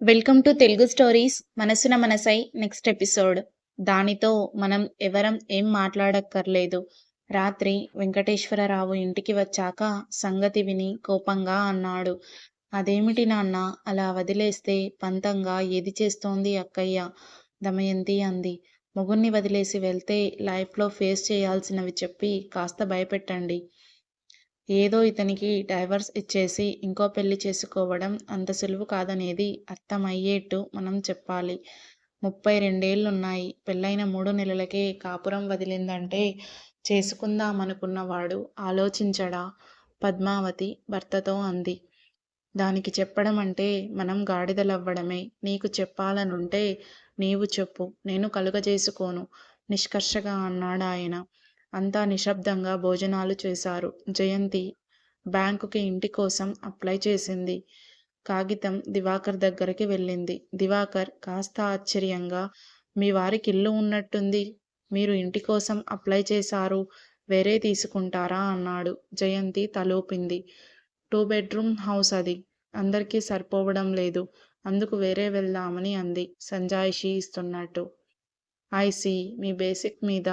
Welcome to Telugu stories మనసున మనసై next episode. దానితో మనం ఎవరం ఏం మాట్లాడక్కర్లేదు. రాత్రి వెంకటేశ్వరరావు ఇంటికి వచ్చాక సంగతి విని కోపంగా అన్నాడు. అదేమిటి నాన్న, అలా వదిలేస్తే పంతంగా ఏది చేస్తోంది అక్కయ్య? దమయంతి అంది. మొగుణ్ణి వదిలేసి వెళ్తే లైఫ్లో ఫేస్ చేయాల్సినవి చెప్పి కాస్త భయపెట్టండి. ఏదో ఇతనికి డైవర్స్ ఇచ్చేసి ఇంకో పెళ్లి చేసుకోవడం అంత సులువు కాదనేది అర్థమయ్యేట్టు మనం చెప్పాలి. 32 పెళ్ళైన 3 నెలలకే కాపురం వదిలిందంటే చేసుకుందామనుకున్నవాడు ఆలోచించడా? పద్మావతి భర్తతో అంది. దానికి చెప్పడం అంటే మనం గాడిదలవ్వడమే. నీకు చెప్పాలనుంటే నీవు చెప్పు, నేను కలుగజేసుకోను నిష్కర్షగా అన్నాడాయన. అంతా నిశ్శబ్దంగా భోజనాలు చేశారు. జయంతి బ్యాంకుకి ఇంటి కోసం అప్లై చేసింది. కాగితం దివాకర్ దగ్గరికి వెళ్ళింది. దివాకర్ కాస్త ఆశ్చర్యంగా, మీ వారికి ఇల్లు ఉన్నట్టుంది, మీరు ఇంటి కోసం అప్లై చేశారు, వేరే తీసుకుంటారా అన్నాడు. జయంతి తలూపింది. 2 బెడ్రూమ్ హౌస్ అది. అందరికీ సరిపోవడం లేదు. అందుకు వేరే వెళ్దామని అంది సంజాయిషీ ఇస్తున్నట్టు. ఐసీ, మీ బేసిక్ మీద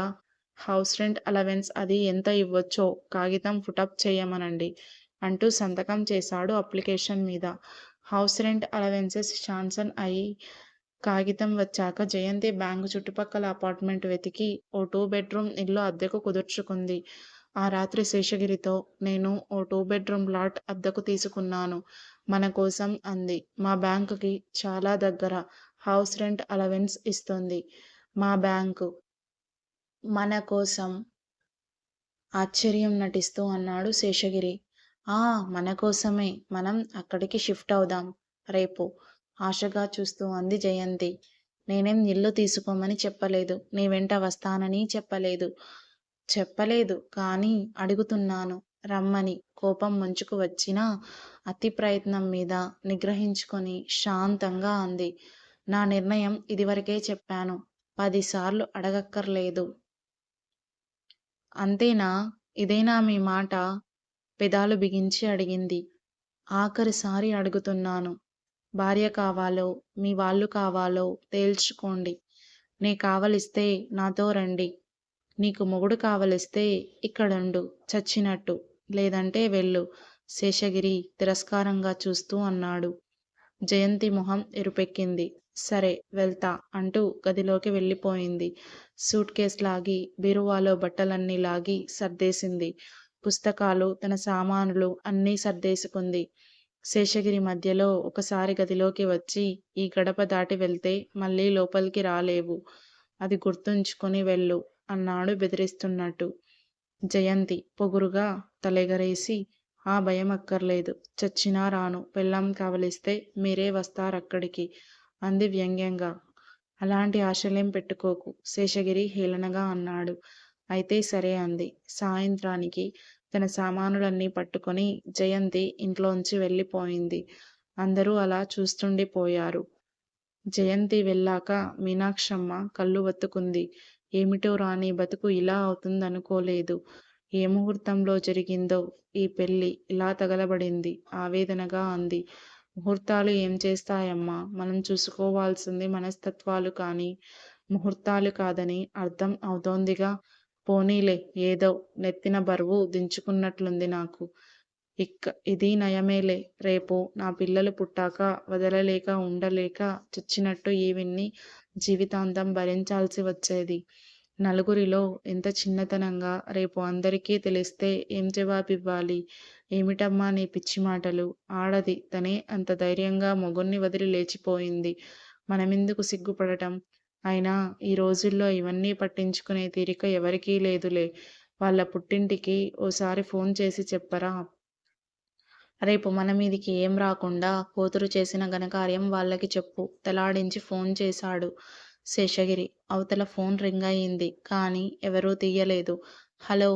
హౌస్ రెంట్ అలవెన్స్ అది ఎంత ఇవ్వొచ్చో కాగితం పుటప్ చేయమనండి అంటూ సంతకం చేశాడు అప్లికేషన్ మీద. హౌస్ రెంట్ అలవెన్సెస్ శాంక్షన్ అయి కాగితం వచ్చాక జయంతి బ్యాంకు చుట్టుపక్కల అపార్ట్మెంట్ వెతికి ఓ 2 బెడ్రూమ్ ఇల్లు అద్దెకు కుదుర్చుకుంది. ఆ రాత్రి శేషగిరితో, నేను ఓ 2 బెడ్రూమ్ లాట్ అద్దెకు తీసుకున్నాను మన కోసం అంది. మా బ్యాంకుకి చాలా దగ్గర హౌస్ రెంట్ అలవెన్స్ ఇస్తుంది. మా బ్యాంకు మన కోసం ఆశ్చర్యం నటిస్తూ అన్నాడు శేషగిరి. ఆ, మన కోసమే. మనం అక్కడికి షిఫ్ట్ అవుదాం రేపు ఆశగా చూస్తూ అంది జయంతి. నేనేం ఇల్లు తీసుకోమని చెప్పలేదు, నీ వెంట వస్తానని చెప్పలేదు కానీ అడుగుతున్నాను రమ్మని. కోపం ముంచుకు వచ్చినా అతి ప్రయత్నం మీద నిగ్రహించుకొని శాంతంగా అంది. నా నిర్ణయం ఇదివరకే చెప్పాను, 10 సార్లు అడగక్కర్లేదు. అంతేనా? ఇదేనా మీ మాట? పెదాలు బిగించి అడిగింది. ఆఖరిసారి అడుగుతున్నాను. భార్య కావాలో మీ వాళ్ళు కావాలో తేల్చుకోండి. నీ కావలిస్తే నాతో రండి. నీకు మొగుడు కావలిస్తే ఇక్కడుండు చచ్చినట్టు, లేదంటే వెళ్ళు శేషగిరి తిరస్కారంగా చూస్తూ అన్నాడు. జయంతి మొహం ఎరుపెక్కింది. సరే వెళ్తా అంటూ గదిలోకి వెళ్ళిపోయింది. సూట్ కేస్ లాగి బీరువాలో బట్టలన్నీ లాగి సర్దేసింది. పుస్తకాలు, తన సామానులు అన్నీ సర్దేసుకుంది. శేషగిరి మధ్యలో ఒకసారి గదిలోకి వచ్చి, ఈ గడప దాటి వెళ్తే మళ్ళీ లోపలికి రాలేవు, అది గుర్తుంచుకొని వెళ్ళు అన్నాడు బెదిరిస్తున్నట్టు. జయంతి పొగురుగా తలెగరేసి, ఆ భయం అక్కర్లేదు, చచ్చినా రాను, పెళ్ళాం కావలిస్తే మీరే వస్తారక్కడికి అంది వ్యంగ్యంగా. అలాంటి ఆశలేం పెట్టుకోకు శేషగిరి హేళనగా అన్నాడు. అయితే సరే అంది. సాయంత్రానికి తన సామానులన్నీ పట్టుకొని జయంతి ఇంట్లోంచి వెళ్ళిపోయింది. అందరూ అలా చూస్తుండిపోయారు. జయంతి వెళ్ళాక మీనాక్షమ్మ కళ్ళు వత్తుకుంది. ఏమిటో రాని బతుకు ఇలా అవుతుందనుకోలేదు. ఏ ముహూర్తంలో జరిగిందో ఈ పెళ్ళి ఇలా తగలబడింది ఆవేదనగా అంది. ముహూర్తాలు ఏం చేస్తాయమ్మా, మనం చూసుకోవాల్సింది మనస్తత్వాలు కానీ ముహూర్తాలు కాదని అర్థం అవుతోందిగా. పోనీలే, ఏదో నెత్తిన బరువు దించుకున్నట్లుంది నాకు. ఇది నయమేలే. రేపు నా పిల్లలు పుట్టాక వదలలేక ఉండలేక చచ్చినట్టు ఈవిడ్ని జీవితాంతం భరించాల్సి వచ్చేది. నలుగురిలో ఎంత చిన్నతనంగా రేపు అందరికీ తెలిస్తే ఏం జవాబివ్వాలి? ఏమిటమ్మా నీ పిచ్చి మాటలు? ఆడది తనే అంత ధైర్యంగా మొగుణ్ణి వదిలి లేచిపోయింది. మనమెందుకు సిగ్గుపడటం? అయినా ఈ రోజుల్లో ఇవన్నీ పట్టించుకునే తీరిక ఎవరికీ లేదులే. వాళ్ళ పుట్టింటికి ఓసారి ఫోన్ చేసి చెప్పరా? రేపు మన మీదికి ఏం రాకుండా కూతురు చేసిన ఘనకార్యం వాళ్ళకి చెప్పు తెలాడించి ఫోన్ చేశాడు శేషగిరి. అవతల ఫోన్ రింగ్ అయింది కానీ ఎవరూ తీయలేదు. Hello,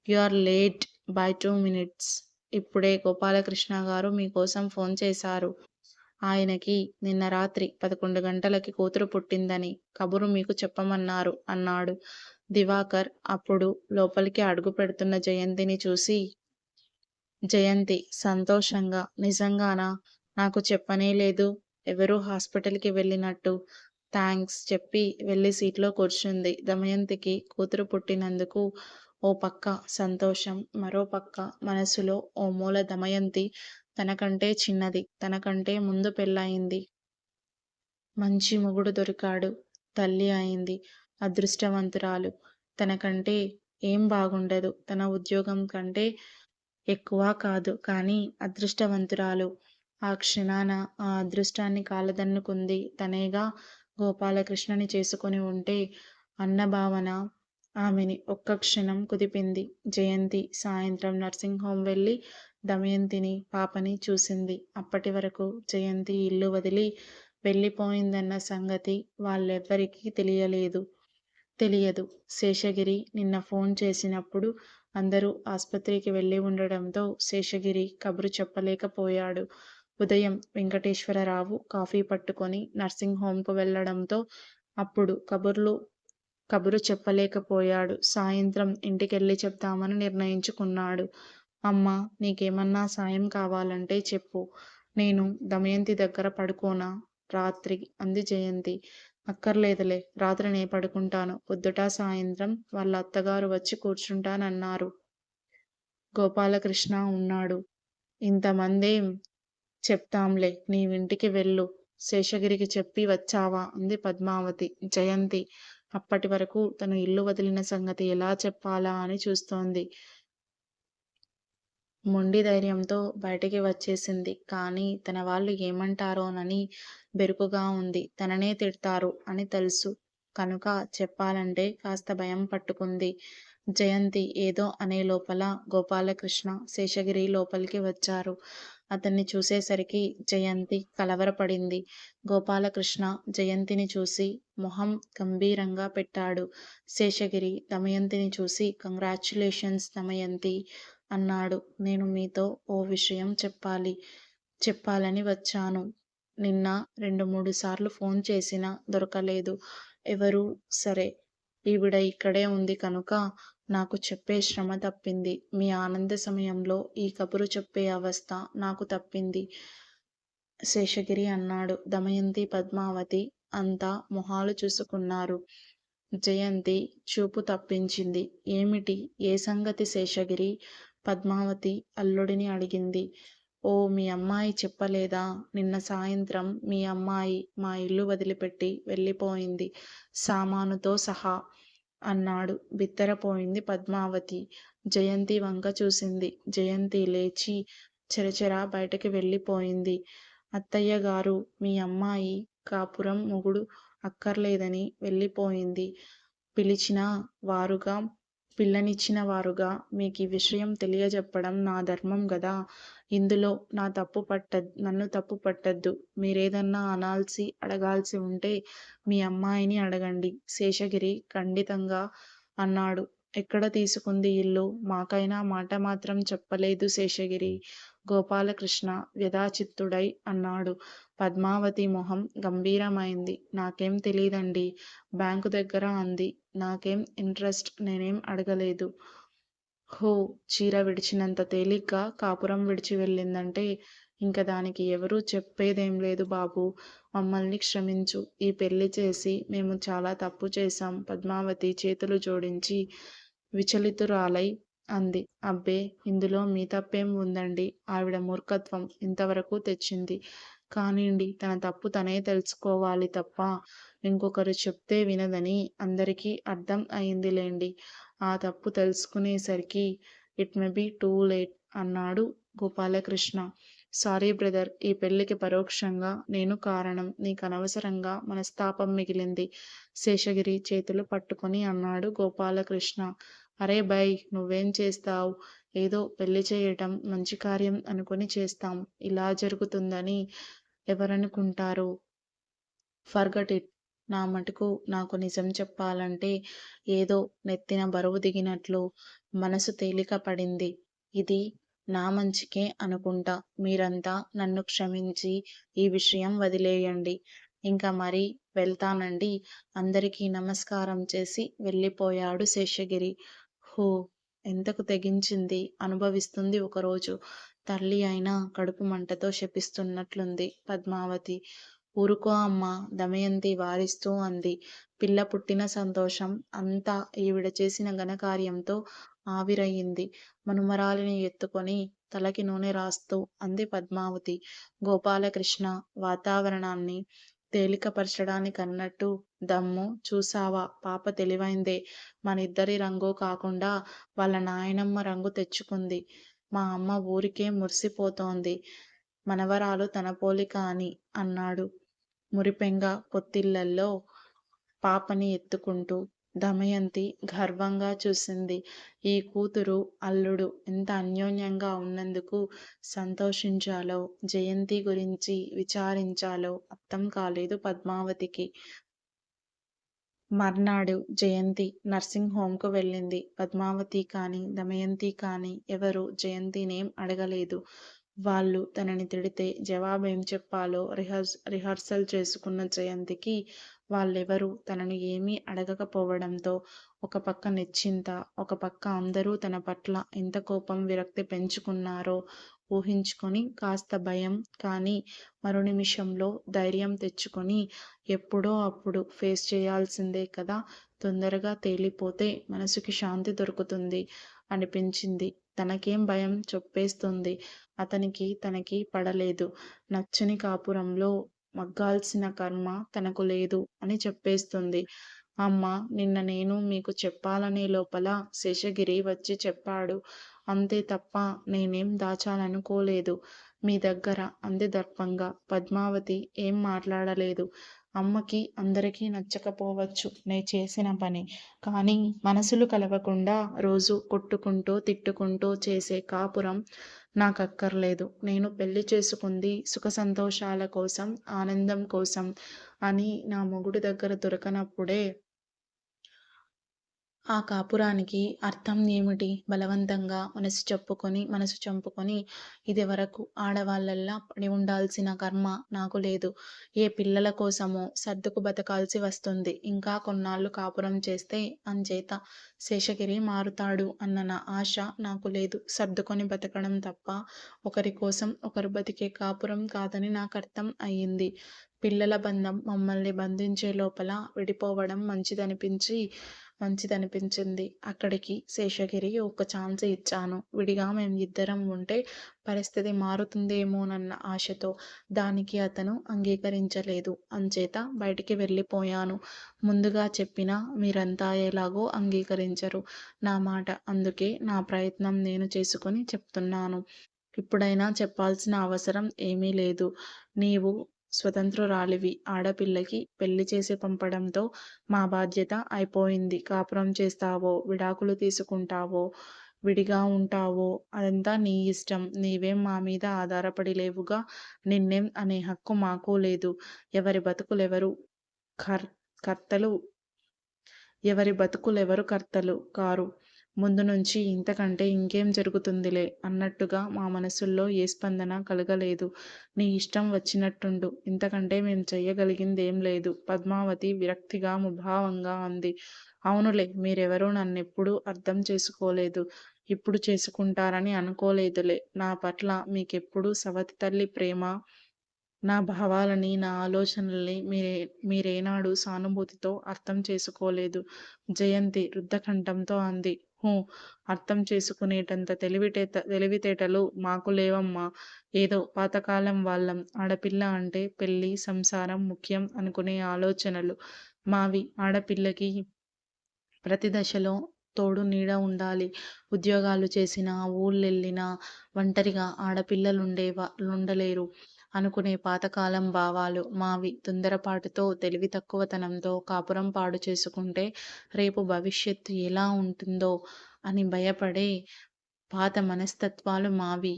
you are late by 2 minutes. ఇప్పుడే గోపాలకృష్ణ గారు మీకోసం ఫోన్ చేశారు. ఆయనకి నిన్న రాత్రి 11 గంటలకి కూతురు పుట్టిందని కబురు మీకు చెప్పమన్నారు అన్నాడు దివాకర్. అప్పుడు లోపలికి అడుగు పెడుతున్న జయంతిని చూసి, జయంతి సంతోషంగా, నిజంగానా? నాకు చెప్పనే లేదు. ఎవరో హాస్పిటల్కి వెళ్ళినట్టు థాంక్స్ చెప్పి వెళ్ళి సీట్లో కూర్చుంది. దమయంతికి కూతురు పుట్టినందుకు ఓ పక్క సంతోషం, మరో పక్క మనసులో ఓ మూల దమయంతి తనకంటే చిన్నది, తనకంటే ముందు పెళ్ళయింది. మంచి మొగుడు దొరికాడు. తల్లి అయింది. అదృష్టవంతురాలు. తనకంటే ఏం బాగుండదు. తన ఉద్యోగం కంటే ఎక్కువ కాదు. కానీ అదృష్టవంతురాలు. ఆ క్షణాన ఆ అదృష్టాన్ని కాలదన్నుకుంది తనేగా. గోపాలకృష్ణని చేసుకొని ఉంటే అన్న భావన ఆమెని ఒక్క క్షణం కుదిపింది. జయంతి సాయంత్రం నర్సింగ్ హోం వెళ్ళి దమయంతిని, పాపని చూసింది. అప్పటి వరకు జయంతి ఇల్లు వదిలి వెళ్ళిపోయిందన్న సంగతి వాళ్ళెవ్వరికీ తెలియదు. శేషగిరి నిన్న ఫోన్ చేసినప్పుడు అందరూ ఆస్పత్రికి వెళ్ళి ఉండడంతో శేషగిరి కబురు చెప్పలేకపోయాడు. ఉదయం వెంకటేశ్వరరావు కాఫీ పట్టుకొని నర్సింగ్ హోంకు వెళ్ళడంతో అప్పుడు కబురు చెప్పలేకపోయాడు. సాయంత్రం ఇంటికెళ్ళి చెప్దామని నిర్ణయించుకున్నాడు. అమ్మా, నీకేమన్నా సాయం కావాలంటే చెప్పు. నేను దమయంతి దగ్గర పడుకోనా రాత్రి అంది జయంతి. అక్కర్లేదులే, రాత్రి నే పడుకుంటాను. పొద్దుట సాయంత్రం వాళ్ళ అత్తగారు వచ్చి కూర్చుంటానన్నారు. గోపాలకృష్ణ ఉన్నాడు. ఇంతమందేం చెప్తాంలే, నీవింటికి వెళ్ళు. శేషగిరికి చెప్పి వచ్చావా అంది పద్మావతి. జయంతి అప్పటి వరకు తను ఇల్లు వదిలిన సంగతి ఎలా చెప్పాలా అని చూస్తోంది. మొండి ధైర్యంతో బయటికి వచ్చేసింది. కానీ తన వాళ్ళు ఏమంటారోనని బెరుకుగా ఉంది. తననే తిడ్తారు అని తెలుసు కనుక చెప్పాలంటే కాస్త భయం పట్టుకుంది. జయంతి ఏదో అనే లోపల గోపాలకృష్ణ, శేషగిరి లోపలికి వచ్చారు. అతన్ని చూసేసరికి జయంతి కలవరపడింది. గోపాలకృష్ణ జయంతిని చూసి మొహం గంభీరంగా పెట్టాడు. శేషగిరి దమయంతిని చూసి కంగ్రాచ్యులేషన్స్ దమయంతి అన్నాడు. నేను మీతో ఓ విషయం చెప్పాలని వచ్చాను. నిన్న 2-3 సార్లు ఫోన్ చేసినా దొరకలేదు. ఎవరు? సరే, ఈవిడ ఇక్కడే ఉంది కనుక నాకు చెప్పే శ్రమ తప్పింది. మీ ఆనంద సమయంలో ఈ కబురు చెప్పే అవస్థ నాకు తప్పింది శేషగిరి అన్నాడు. దమయంతి, పద్మావతి అంతా మొహాలు చూసుకున్నారు. జయంతి చూపు తప్పించింది. ఏమిటి? ఏ సంగతి శేషగిరి? పద్మావతి అల్లుడిని అడిగింది. ఓ, మీ అమ్మాయి చెప్పలేదా? నిన్న సాయంత్రం మీ అమ్మాయి మా ఇల్లు వదిలిపెట్టి వెళ్ళిపోయింది, సామానుతో సహా అన్నాడు. బిత్తరపోయింది పద్మావతి. జయంతి వంక చూసింది. జయంతి లేచి చెరచెరా బయటకి వెళ్ళిపోయింది. అత్తయ్యగారు, మీ అమ్మాయి కాపురం మొగుడు అక్కర్లేదని వెళ్ళిపోయింది. పిల్లనిచ్చిన వారుగా మీకీ విషయం తెలియజెప్పడం నా ధర్మం గదా. ఇందులో నన్ను తప్పు పట్టద్దు. మీరేదన్నా అడగాల్సి ఉంటే మీ అమ్మాయిని అడగండి శేషగిరి ఖండితంగా అన్నాడు. ఎక్కడ తీసుకుంది ఇల్లు? మాకైనా మాట మాత్రం చెప్పలేదు శేషగిరి. గోపాలకృష్ణ వ్యధాచిత్తుడై అన్నాడు. పద్మావతి మొహం గంభీరమైంది. నాకేం తెలీదండి. బ్యాంకు దగ్గర అంది. నాకేం ఇంట్రెస్ట్, నేనేం అడగలేదు. హో, చీర విడిచినంత తేలిగ్గా కాపురం విడిచి వెళ్ళిందంటే ఇంక దానికి ఎవరూ చెప్పేదేం లేదు బాబూ. మమ్మల్ని క్షమించు. ఈ పెళ్లి చేసి మేము చాలా తప్పు చేశాం. పద్మావతి చేతులు జోడించి విచలితురాలై అంది. అబ్బే, ఇందులో మీ తప్పేం ఉందండి. ఆవిడ మూర్ఖత్వం ఇంతవరకు తెచ్చింది. కానిండి, తన తప్పు తనే తెలుసుకోవాలి తప్ప ఇంకొకరు చెప్తే వినదని అందరికీ అర్థం అయిందిలేండి. ఆ తప్పు తెలుసుకునేసరికి it may be too late అన్నాడు గోపాలకృష్ణ. సారీ బ్రదర్, ఈ పెళ్లికి పరోక్షంగా నేను కారణం. నీకనవసరంగా మనస్తాపం మిగిలింది శేషగిరి చేతులు పట్టుకొని అన్నాడు గోపాలకృష్ణ. అరే బై, నువ్వేం చేస్తావ్? ఏదో పెళ్లి చేయటం మంచి కార్యం అనుకుని చేస్తాం. ఇలా జరుగుతుందని ఎవరనుకుంటారు? Forget it. నా మటుకు నాకు నిజం చెప్పాలంటే ఏదో నెత్తిన బరువు దిగినట్లు మనసు తేలిక పడింది. ఇది నా మంచికే అనుకుంటా. మీరంతా నన్ను క్షమించి ఈ విషయం వదిలేయండి. ఇంక మరి వెళ్తానండి. అందరికీ నమస్కారం చేసి వెళ్ళిపోయాడు శేషగిరి. హూ, ఎంతకు తెగించింది అనుభవిస్తుంది ఒకరోజు. తల్లి అయినా కడుపు మంటతో శపిస్తున్నట్లుంది పద్మావతి. ఊరుకో అమ్మా! దమయంతి వారిస్తూ అంది. పిల్ల పుట్టిన సంతోషం అంతా ఈవిడ చేసిన ఘనకార్యంతో ఆవిరయింది. మనుమరాలిని ఎత్తుకొని తలకి నూనె రాస్తూ అంది పద్మావతి. గోపాలకృష్ణ వాతావరణాన్ని తేలికపరచడానికన్నట్టు దమ్ము చూశావా పాప తెలివైందే. మనిద్దరి రంగు కాకుండా వాళ్ళ నాయనమ్మ రంగు తెచ్చుకుంది. మా అమ్మ ఊరికే మురిసిపోతోంది. మనవరాలు తన పోలిక అని అన్నాడు మురిపెంగా పొత్తిళ్లల్లో పాపని ఎత్తుకుంటూ. దమయంతి గర్వంగా చూసింది. ఈ కూతురు, అల్లుడు ఎంత అన్యోన్యంగా ఉన్నందుకు సంతోషించాలో, జయంతి గురించి విచారించాలో అర్థం కాలేదు పద్మావతికి. మర్నాడు జయంతి నర్సింగ్ హోంకు వెళ్ళింది. పద్మావతి కానీ, దమయంతి కానీ ఎవరూ జయంతినేం అడగలేదు. వాళ్ళు తనని తిడితే జవాబేం చెప్పాలో రిహర్సల్ చేసుకున్న జయంతికి వాళ్ళెవరూ తనను ఏమీ అడగకపోవడంతో ఒక పక్క నిశ్చింత, ఒక పక్క అందరూ తన పట్ల ఎంత కోపం, విరక్తి పెంచుకున్నారో ఊహించుకొని కాస్త భయం, కానీ మరు నిమిషంలో ధైర్యం తెచ్చుకొని ఎప్పుడో అప్పుడు ఫేస్ చేయాల్సిందే కదా, తొందరగా తేలిపోతే మనసుకి శాంతి దొరుకుతుంది అనిపించింది. తనకేం భయం చెప్పేస్తుంది. అతనికి తనకి పడలేదు. నచ్చని కాపురంలో మగ్గాల్సిన కర్మ తనకు లేదు అని చెప్పేస్తుంది. అమ్మా! నిన్న నేను మీకు చెప్పాలనే లోపల శేషగిరి వచ్చి చెప్పాడు. అంతే తప్ప నేనేం దాచాలనుకోలేదు మీ దగ్గర అంది దర్పంగా. పద్మావతి ఏం మాట్లాడలేదు. అమ్మకి అందరికీ నచ్చకపోవచ్చు నే చేసిన పని. కానీ మనసులు కలవకుండా రోజూ కొట్టుకుంటూ తిట్టుకుంటూ చేసే కాపురం నాకక్కర్లేదు. నేను పెళ్లి చేసుకుంది సుఖ సంతోషాల కోసం, ఆనందం కోసం అని నా మొగుడు దగ్గర దొరకనప్పుడే ఆ కాపురానికి అర్థం ఏమిటి? బలవంతంగా మనసు చంపుకొని ఇదివరకు ఆడవాళ్ళల్లా పడి ఉండాల్సిన కర్మ నాకు లేదు. ఏ పిల్లల కోసమో సర్దుకు బతకాల్సి వస్తుంది. ఇంకా కొన్నాళ్ళు కాపురం చేస్తే అంచేత శేషగిరి మారుతాడు అన్న నా ఆశ నాకు లేదు. సర్దుకొని బతకడం తప్ప ఒకరి కోసం ఒకరు బతికే కాపురం కాదని నాకర్థం అయింది. పిల్లల బంధం మమ్మల్ని బంధించే లోపల విడిపోవడం మంచిదనిపించింది. అక్కడికి శేషగిరి ఒక ఛాన్స్ ఇచ్చాను. విడిగా మేం ఇద్దరం ఉంటే పరిస్థితి మారుతుందేమోనన్న ఆశతో. దానికి అతను అంగీకరించలేదు. అంచేత బయటికి వెళ్ళిపోయాను. ముందుగా చెప్పినా మీరంతా ఎలాగో అంగీకరించరు నా మాట. అందుకే నా ప్రయత్నం నేను చేసుకుని చెప్తున్నాను. ఇప్పుడైనా చెప్పాల్సిన అవసరం ఏమీ లేదు. నీవు స్వతంత్రురాలివి. ఆడపిల్లకి పెళ్లి చేసి పంపడంతో మా బాధ్యత అయిపోయింది. కాపురం చేస్తావో, విడాకులు తీసుకుంటావో, విడిగా ఉంటావో అదంతా నీ ఇష్టం. నీవేం మా మీద ఆధారపడి లేవుగా. నిన్నేం అనే హక్కు మాకు లేదు. ఎవరి బతుకులెవరు కర్తలు ఎవరి బతుకులెవరు కర్తలు కారు. ముందు నుంచి ఇంతకంటే ఇంకేం జరుగుతుందిలే అన్నట్టుగా మా మనసుల్లో ఏ స్పందన కలగలేదు. నీ ఇష్టం వచ్చినట్టుండు. ఇంతకంటే మేం చెయ్యగలిగిందేం లేదు పద్మావతి విరక్తిగా ముభావంగా అంది. అవునులే, మీరెవరూ నన్నెప్పుడూ అర్థం చేసుకోలేదు. ఇప్పుడు చేసుకుంటారని అనుకోలేదులే. నా పట్ల మీకెప్పుడూ సవతి తల్లి ప్రేమ, నా భావాలని, నా ఆలోచనల్ని మీరేనాడు సానుభూతితో అర్థం చేసుకోలేదు. జయంతి రుద్ధకంఠంతో అంది. హూ, అర్థం చేసుకునేటంత తెలివితేటలు మాకు లేవమ్మా. ఏదో పాతకాలం వాళ్ళం. ఆడపిల్ల అంటే పెళ్ళి, సంసారం ముఖ్యం అనుకునే ఆలోచనలు మావి. ఆడపిల్లకి ప్రతి దశలో తోడు నీడ ఉండాలి. ఉద్యోగాలు చేసినా, ఊళ్ళెళ్ళినా ఒంటరిగా ఆడపిల్లలుండలేరు అనుకునే పాతకాలం భావాలు మావి. తొందరపాటుతో, తెలివి తక్కువతనంతో కాపురం పాడు చేసుకుంటే రేపు భవిష్యత్తు ఎలా ఉంటుందో అని భయపడే పాత మనస్తత్వాలు మావి.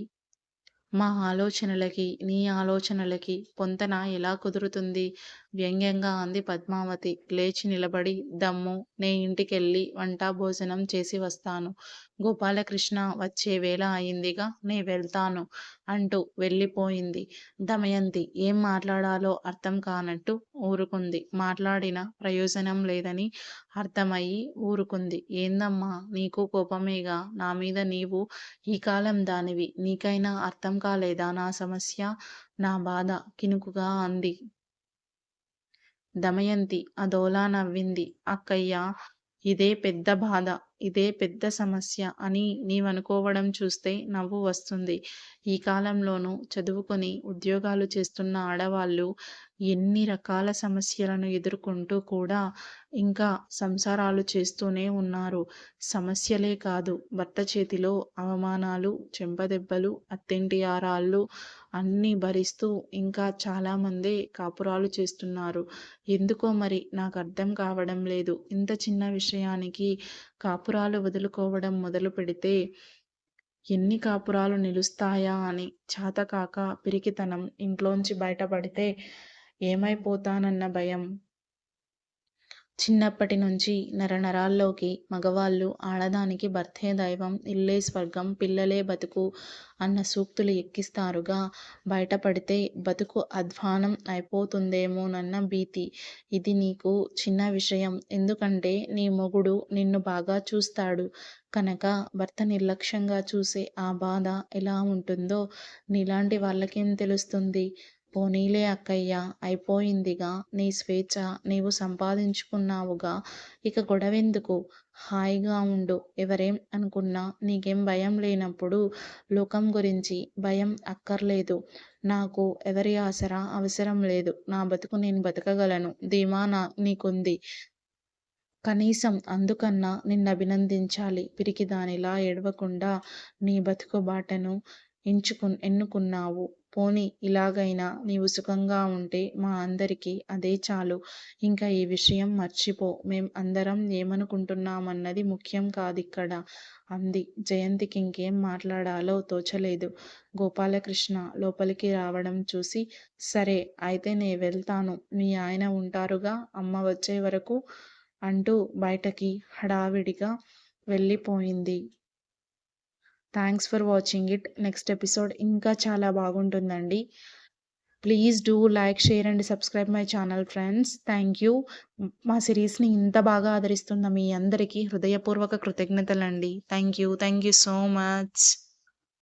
మా ఆలోచనలకి, నీ ఆలోచనలకి పొంతన ఎలా కుదురుతుంది? వ్యంగ్యంగా అంది పద్మావతి. లేచి నిలబడి దమ్ము నే ఇంటికెళ్ళి వంట భోజనం చేసి వస్తాను. గోపాలకృష్ణ వచ్చే వేళ అయిందిగా, నే వెళ్తాను అంటూ వెళ్ళిపోయింది. దమయంతి ఏం మాట్లాడాలో అర్థం కానట్టు ఊరుకుంది. మాట్లాడినా ప్రయోజనం లేదని అర్థమయ్యి ఊరుకుంది. ఏందమ్మా, నీకు కోపమేగా, నా మీద నీవు ఈ కాలం దానివి, నీకైనా అర్థం కాలేదా నా సమస్య, నా బాధ కినుకుగా అంది. దమయంతి అదోలా నవ్వింది. అక్కయ్యా, ఇదే పెద్ద బాధ, ఇదే పెద్ద సమస్య అని నీవనుకోవడం చూస్తే నవ్వు వస్తుంది. ఈ కాలంలోనూ చదువుకొని ఉద్యోగాలు చేస్తున్న ఆడవాళ్ళు ఎన్ని రకాల సమస్యలను ఎదుర్కొంటూ కూడా ఇంకా సంసారాలు చేస్తూనే ఉన్నారు. సమస్యలే కాదు, భర్త చేతిలో అవమానాలు, చెంపదెబ్బలు, అత్తింటి ఆరాళ్ళు అన్నీ భరిస్తూ ఇంకా చాలామందే కాపురాలు చేస్తున్నారు. ఎందుకో మరి నాకర్థం కావడం లేదు. ఇంత చిన్న విషయానికి కాపురాలు వదులుకోవడం మొదలుపెడితే ఎన్ని కాపురాలు నిలుస్తాయా అని చాతకాక పిరికితనం, ఇంట్లోంచి బయటపడితే ఏమైపోతానన్న భయం. చిన్నప్పటి నుంచి నరనరాల్లోకి మగవాళ్ళు ఆడదానికి భర్తే దైవం, ఇల్లే స్వర్గం, పిల్లలే బతుకు అన్న సూక్తులు ఎక్కిస్తారుగా, బయటపడితే బతుకు అధ్వానం అయిపోతుందేమోనన్న భీతి. ఇది నీకు చిన్న విషయం, ఎందుకంటే నీ మొగుడు నిన్ను బాగా చూస్తాడు కనుక. భర్త నిర్లక్ష్యంగా చూసే ఆ బాధ ఎలా ఉంటుందో నీలాంటి వాళ్ళకేం తెలుస్తుంది. పోనీలే అక్కయ్యా, అయిపోయిందిగా, నీ స్వేచ్ఛ నీవు సంపాదించుకున్నావుగా, ఇక గొడవెందుకు, హాయిగా ఉండు. ఎవరేం అనుకున్నా నీకేం భయం లేనప్పుడు లోకం గురించి భయం అక్కర్లేదు. నాకు ఎవరి ఆసరా అవసరం లేదు. నా బతుకు నేను బతకగలను ధీమా నీకుంది. కనీసం అందుకన్నా నిన్నభినందించాలి. పిరికిదానిలా ఏడవకుండా నీ బతుకు బాటను ఎన్నుకున్నావు. పోనీ ఇలాగైనా నీవు సుఖంగా ఉంటే మా అందరికీ అదే చాలు. ఇంకా ఈ విషయం మర్చిపో. మేం అందరం ఏమనుకుంటున్నామన్నది ముఖ్యం కాదిక్కడ అంది. జయంతికి ఇంకేం మాట్లాడాలో తోచలేదు. గోపాలకృష్ణ లోపలికి రావడం చూసి, సరే అయితే నే వెళ్తాను. మీ ఆయన ఉంటారుగా అమ్మ వచ్చే వరకు అంటూ బయటకి హడావిడిగా వెళ్ళిపోయింది. Thanks for watching it. Next episode ఇంకా చాలా బాగుంటుందండి. Please do like, share and subscribe my channel friends. Thank you. మా సిరీస్ని ఇంత బాగా ఆదరిస్తున్న మీ అందరికీ హృదయపూర్వక కృతజ్ఞతలండి. Thank you so much.